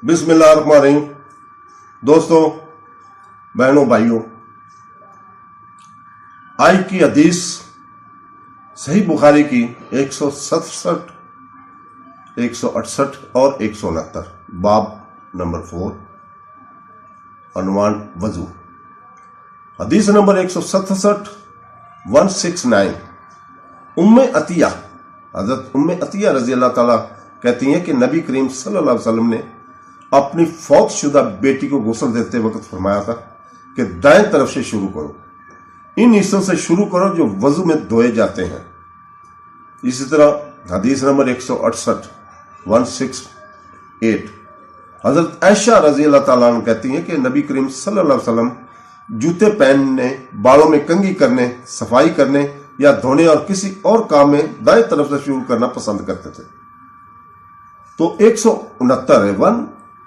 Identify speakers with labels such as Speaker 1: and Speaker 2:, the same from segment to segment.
Speaker 1: बिस्मिल्लाहिर्रहमानिर्रहीम। दोस्तों, बहनों, भाइयों, आज की हदीस सही बुखारी की 167, 168 और 169, बाब नंबर 4, अनवान वजू। हदीस नंबर 167, 169। उम्मे अतिया, हजरत उम्मे अतिया रजी अल्लाह ताला कहती हैं कि नबी करीम सल्लल्लाहु अलैहि वसल्लम ने अपनी फौत शुदा बेटी को गुस्ल देते वक्त फरमाया था कि दाएं तरफ से शुरू करो, इन हिस्सों से शुरू करो जो वजू में धोए जाते हैं। इसी तरह हदीस नंबर 168, 168, हजरत आयशा रजी अल्लाह ताला अन्हा कहती हैं कि नबी करीम सल्लल्लाहु अलैहि वसल्लम जूते पहनने, बालों में कंघी करने, सफाई करने या धोने और किसी और काम में दाएं तरफ से शुरू करना पसंद करते थे। तो 169 है,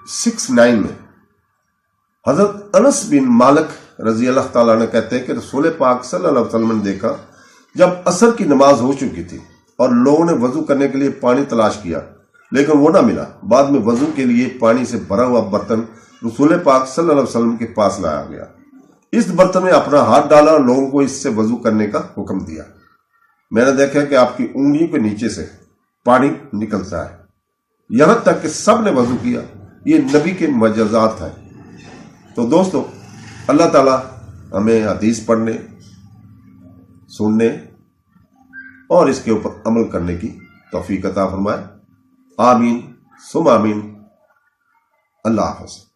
Speaker 1: 169 में हजरत अनस बिन मालिक रजी अल्लाह ताला ने कहते हैं कि रसूल पाक सल्लल्लाहु अलैहि वसल्लम ने देखा जब असर की नमाज हो चुकी थी और लोगों ने वजू करने के लिए पानी तलाश किया लेकिन वो ना मिला। बाद में वजू के लिए पानी से भरा हुआ बर्तन रसूल पाक सल्लल्लाहु अलैहि वसल्लम के पास लाया गया। इस बर्तन में अपना हाथ डाला और लोगों को इससे वजू करने का हुक्म दिया। मैंने देखा कि आपकी उंगलियों के नीचे से पानी निकलता है, यहां तक कि सब ने वजू किया। ये नबी के मजज़ात हैं। तो दोस्तों, अल्लाह ताला हमें हदीस पढ़ने, सुनने और इसके ऊपर अमल करने की तौफीक अता फरमाए। आमीन सुम आमीन। अल्लाह हाफ़िज़।